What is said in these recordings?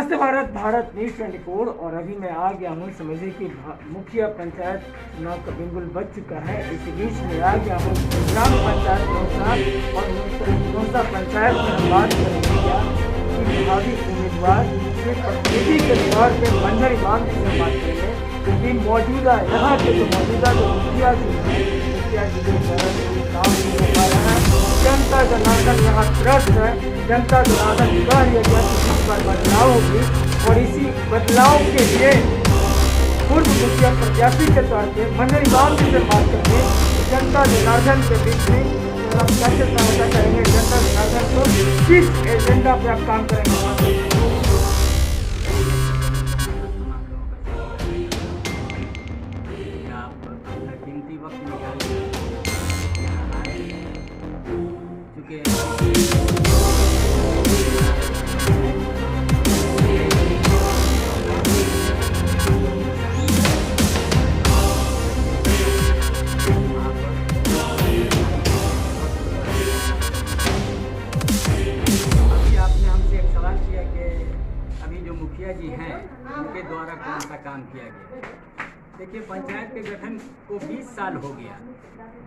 नमस्ते भारत, भारत न्यूज़ 24। और अभी मैं आ गया हूँ, समझिए कि मुखिया पंचायत चुनाव का बिल्कुल बच चुका है। इसी बीच में आ गया हूँ ग्राम पंचायत नौसा और नौसा पंचायत में हम बात करेंगे क्या कि भावी उम्मीदवार के प्रतिनिधि के तौर पर मंजर इमाम जी से बात करेंगे कि मौजूदा यहाँ के जो मुखिया जी हैं, मुखिया जी के काम नहीं हो पा रहा है। जनता जनार्दन यहाँ त्रस्त है, जनता जनार्दन कह रही है कि इस पर बदलाव होगी और इसी बदलाव के लिए पूर्व मुखिया प्रत्याशी के तौर पर मंजर इमाम जी से बात करके जनता जनार्दन के बीच में आप कैसे सहायता करेंगे, जनता जनार्दन को किस एजेंडा पे आप काम करेंगे। मुखिया जी हैं उनके द्वारा कौन सा काम किया गया। देखिए, पंचायत के गठन को 20 साल हो गया।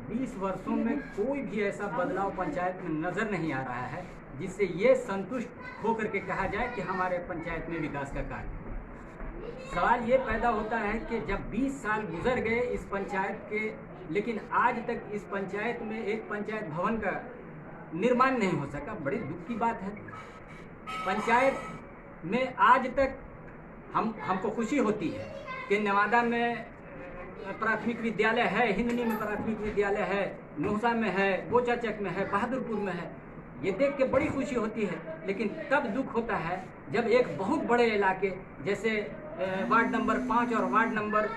20 वर्षों में कोई भी ऐसा बदलाव पंचायत में नज़र नहीं आ रहा है जिससे ये संतुष्ट होकर के कहा जाए कि हमारे पंचायत में विकास का कार्य। सवाल ये पैदा होता है कि जब 20 साल गुजर गए इस पंचायत के, लेकिन आज तक इस पंचायत में एक पंचायत भवन का निर्माण नहीं हो सका। बड़ी दुख की बात है। पंचायत में आज तक हमको खुशी होती है कि नवादा में प्राथमिक विद्यालय है, हिंदनी में प्राथमिक विद्यालय है, नौसा में है, बोचाचक में है, बहादुरपुर में है। ये देख के बड़ी खुशी होती है। लेकिन तब दुख होता है जब एक बहुत बड़े इलाके जैसे वार्ड नंबर 5 और वार्ड नंबर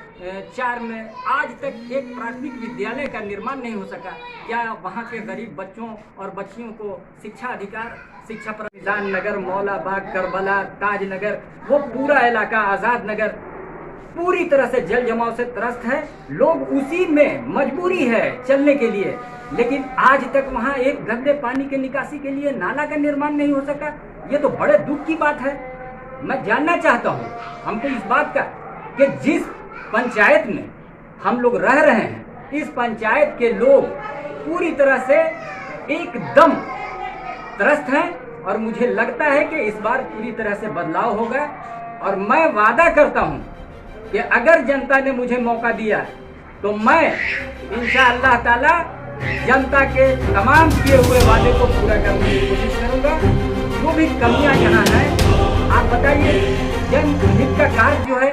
4 में आज तक एक प्राथमिक विद्यालय का निर्माण नहीं हो सका। क्या वहाँ के गरीब बच्चों और बच्चियों को शिक्षा अधिकार, शिक्षा पर निजान नगर, मौलाबाग, करबला, ताजनगर, वो पूरा इलाका, आज़ाद नगर पूरी तरह से जल जमाव से त्रस्त है। लोग उसी में मजबूरी है चलने के लिए, लेकिन आज तक वहाँ एक गंदे पानी के निकासी के लिए नाला का निर्माण नहीं हो सका। ये तो बड़े दुख की बात है। मैं जानना चाहता हूँ हमको इस बात का कि जिस पंचायत में हम लोग रह रहे हैं, इस पंचायत के लोग पूरी तरह से एकदम त्रस्त हैं और मुझे लगता है कि इस बार पूरी तरह से बदलाव होगा। और मैं वादा करता हूं कि अगर जनता ने मुझे मौका दिया तो मैं इंशाअल्लाह ताला जनता के तमाम किए हुए वादे को पूरा करने की कोशिश करूंगा। जो भी कमियां यहाँ हैं, आप बताइए, जनहित का कार्य जो है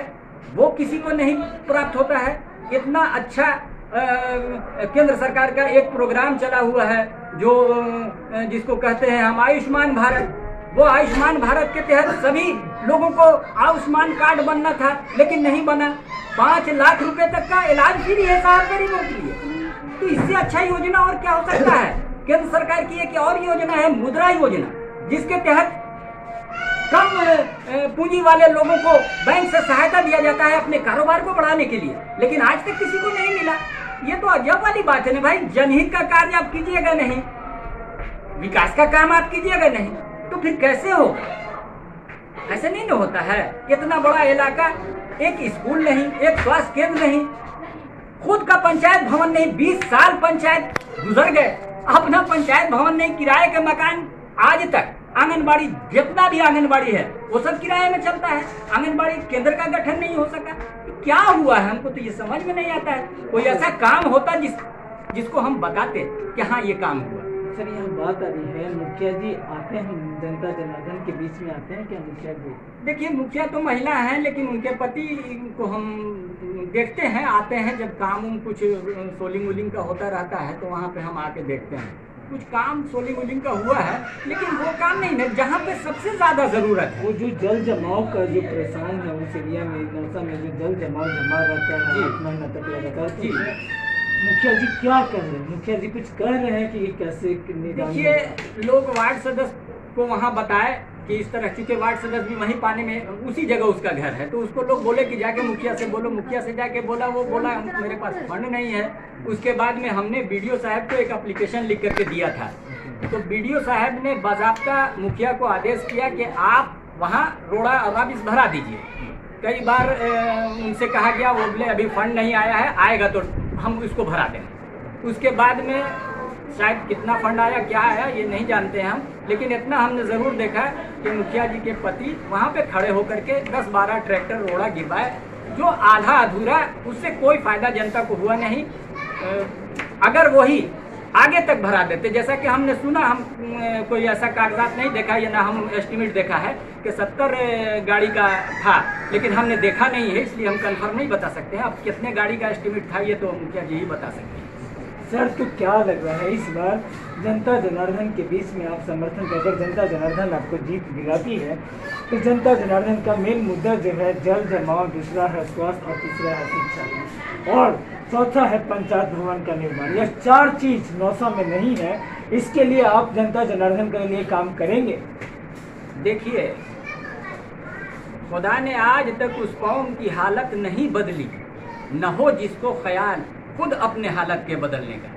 वो किसी को नहीं प्राप्त होता है। इतना अच्छा केंद्र सरकार का एक प्रोग्राम चला हुआ है जो जिसको कहते हैं हम आयुष्मान भारत। वो आयुष्मान भारत के तहत सभी लोगों को आयुष्मान कार्ड बनना था, लेकिन नहीं बना। 5 लाख रुपए तक का इलाज फ्री है साहब गरीबों के लिए। तो इससे अच्छा योजना और क्या हो सकता है। केंद्र सरकार की एक और योजना है मुद्रा योजना, जिसके तहत कम पूंजी वाले लोगों को बैंक से सहायता दिया जाता है अपने कारोबार को बढ़ाने के लिए, लेकिन आज तक किसी को नहीं मिला। ये तो अजब वाली बात है ना भाई। जनहित का कार्य आप कीजिएगा नहीं, विकास का काम आप कीजिएगा नहीं, तो फिर कैसे होगा। ऐसे नहीं ना होता है। इतना बड़ा इलाका, एक स्कूल नहीं, एक स्वास्थ्य केंद्र नहीं, खुद का पंचायत भवन नहीं। 20 साल पंचायत गुजर गए, अपना पंचायत भवन नहीं, किराए के मकान। आज तक आंगनबाड़ी, जितना भी आंगनबाड़ी है वो सब किराए में चलता है। आंगनबाड़ी केंद्र का गठन नहीं हो सका। क्या हुआ है हमको तो ये समझ में नहीं आता है। कोई ऐसा काम होता जिसको हम बताते कि हाँ ये काम हुआ। सर, यहाँ बात आ रही है मुखिया जी आते हैं जनता जनार्दन के बीच में आते हैं क्या मुखिया जी? देखिए, मुखिया तो महिला हैं, लेकिन उनके पति को हम देखते हैं, आते हैं जब काम कुछ सोलिंग वोलिंग का होता रहता है तो वहाँ पे हम आके देखते हैं। कुछ काम सोलिंग वोलिंग का हुआ है, लेकिन वो काम नहीं है जहाँ पे सबसे ज्यादा जरूरत है। वो जो जल जमाव का जो परेशान है उस एरिया में, नौसा में जो जल जमाव जमा रहता है 8 महीना तक लगातार, जी मुखिया जी क्या कर रहे हैं? मुखिया जी कुछ कह रहे हैं कि ये कैसे? देखिए, लोग वार्ड सदस्य को वहाँ बताए कि इस तरह, चूँकि वार्ड सदस्य भी वहीं पाने में, उसी जगह उसका घर है, तो उसको लोग बोले कि जाके मुखिया से बोलो। मुखिया से जाके बोला, वो बोला मेरे पास फंड नहीं है। उसके बाद में हमने बीडीओ साहब को एक एप्लीकेशन लिख करके दिया था, तो बीडीओ साहब ने बाज़ाब्ता मुखिया को आदेश किया कि आप वहाँ रोड़ा और वापिस भरा दीजिए। कई बार उनसे कहा गया, वो बोले अभी फंड नहीं आया है, आएगा तो हम इसको भरा देंगे। उसके बाद में शायद कितना फंड आया, क्या आया, ये नहीं जानते हैं हम, लेकिन इतना हमने ज़रूर देखा कि मुखिया जी के पति वहाँ पे खड़े होकर के 10-12 ट्रैक्टर रोड़ा गिरवाए, जो आधा अधूरा, उससे कोई फ़ायदा जनता को हुआ नहीं। अगर वही आगे तक भरा देते, जैसा कि हमने सुना, हम कोई ऐसा कागजात नहीं देखा या ना हम एस्टिमेट देखा है कि 70 गाड़ी का था, लेकिन हमने देखा नहीं है, इसलिए हम कंफर्म नहीं बता सकते हैं। अब कितने गाड़ी का एस्टिमेट था ये तो मुखिया जी ही बता सकते हैं। सर, तो क्या लग रहा है इस बार जनता जनार्दन के बीच में आप समर्थन कर, अगर जनता जनार्दन आपको जीत दिलाती है तो जनता जनार्दन का मेन मुद्दा जो है जल जमाव, दूसरा है स्वास्थ्य और तीसरा है शिक्षा और चौथा है पंचायत भवन का निर्माण। यह 4 चीज नौसा में नहीं है, इसके लिए आप जनता जनार्दन के लिए काम करेंगे? देखिए, खुदा ने आज तक उस कौम की हालत नहीं बदली, न हो जिसको ख्याल खुद अपने हालत के बदलने का।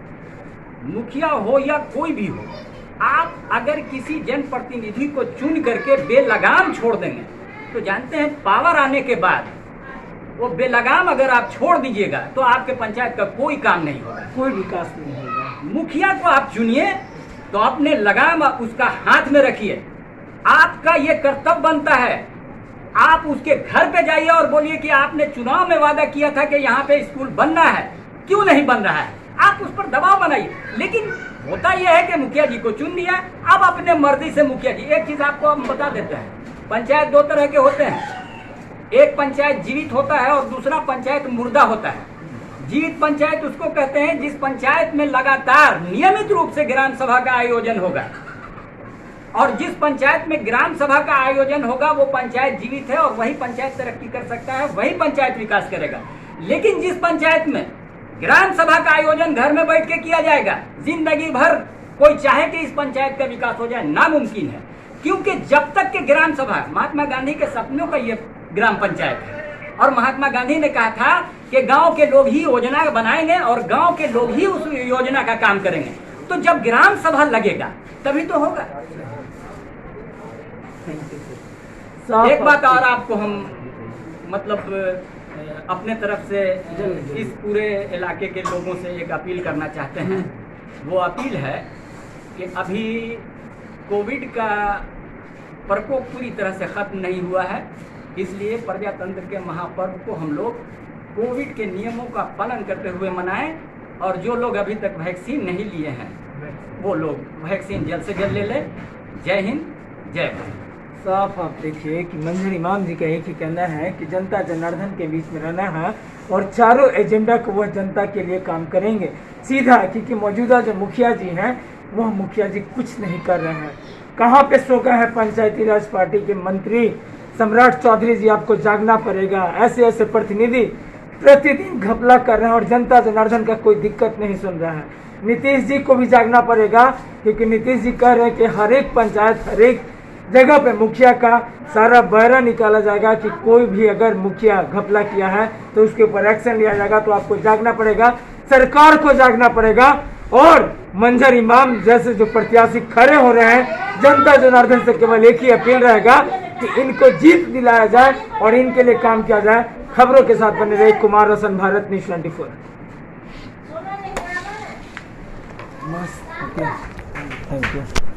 मुखिया हो या कोई भी हो, आप अगर किसी जनप्रतिनिधि को चुन करके बेलगाम छोड़ देंगे तो जानते हैं पावर आने के बाद वो बेलगाम अगर आप छोड़ दीजिएगा तो आपके पंचायत का कोई काम नहीं होगा, कोई विकास नहीं होगा। मुखिया को आप चुनिए तो अपने लगाम उसका हाथ में रखिए। आपका ये कर्तव्य बनता है, आप उसके घर पे जाइए और बोलिए कि आपने चुनाव में वादा किया था कि यहाँ पे स्कूल बनना है, क्यों नहीं बन रहा है? आप उस पर दबाव बनाइए। लेकिन होता यह है कि मुखिया जी को चुन लिया, अब अपने मर्जी से मुखिया जी। एक चीज आपको हम बता देते हैं, पंचायत 2 तरह के होते हैं, एक पंचायत जीवित होता है और दूसरा पंचायत मुर्दा होता है। जीवित पंचायत उसको कहते हैं जिस पंचायत में लगातार नियमित रूप से ग्राम सभा का आयोजन होगा, और जिस पंचायत में ग्राम सभा का आयोजन होगा वो पंचायत जीवित है और वही पंचायत तरक्की कर सकता है, वही पंचायत विकास करेगा। लेकिन जिस पंचायत में ग्राम सभा का आयोजन घर में बैठ के किया जाएगा, जिंदगी भर कोई चाहे कि इस पंचायत का विकास हो जाए, नामुमकिन है। क्योंकि जब तक के ग्राम सभा, महात्मा गांधी के सपनों का ये ग्राम पंचायत है, और महात्मा गांधी ने कहा था कि गांव के लोग ही योजना बनाएंगे और गांव के लोग ही उस योजना का काम करेंगे। तो जब ग्राम सभा लगेगा तभी तो होगा। एक बात और आपको हम मतलब अपने तरफ से इस पूरे इलाके के लोगों से एक अपील करना चाहते हैं। वो अपील है कि अभी कोविड का प्रकोप पूरी तरह से ख़त्म नहीं हुआ है, इसलिए प्रजातंत्र के महापर्व को हम लोग कोविड के नियमों का पालन करते हुए मनाएं, और जो लोग अभी तक वैक्सीन नहीं लिए हैं वो लोग वैक्सीन जल्द से जल्द ले लें। जय हिंद, जय भारत। साफ आप देखिए कि मंजर इमाम जी का एक ही कहना है कि जनता जनार्दन के बीच में रहना है और चारों एजेंडा को वह जनता के लिए काम करेंगे सीधा, क्योंकि मौजूदा जो मुखिया जी हैं वह मुखिया जी कुछ नहीं कर रहे हैं। कहाँ पे सो गए हैं पंचायती राज पार्टी के मंत्री सम्राट चौधरी जी? आपको जागना पड़ेगा। ऐसे ऐसे प्रतिनिधि प्रतिदिन घपला कर रहे हैं और जनता जनार्दन का कोई दिक्कत नहीं सुन रहा है। नीतीश जी को भी जागना पड़ेगा, क्योंकि नीतीश जी कह रहे हैं कि हर एक पंचायत, हर एक जगह पे मुखिया का सारा बहरा निकाला जाएगा कि कोई भी अगर मुखिया घपला किया है तो उसके ऊपर एक्शन लिया जाएगा। तो आपको जागना पड़ेगा, सरकार को जागना पड़ेगा, और मंजर इमाम जैसे जो प्रत्याशी खड़े हो रहे हैं, जनता जनार्दन से केवल एक ही अपील रहेगा कि इनको जीत दिलाया जाए और इनके लिए काम किया जाए। खबरों के साथ बने रहे कुमार रोशन, भारत न्यूज़ 24। मस्त, थैंक यू।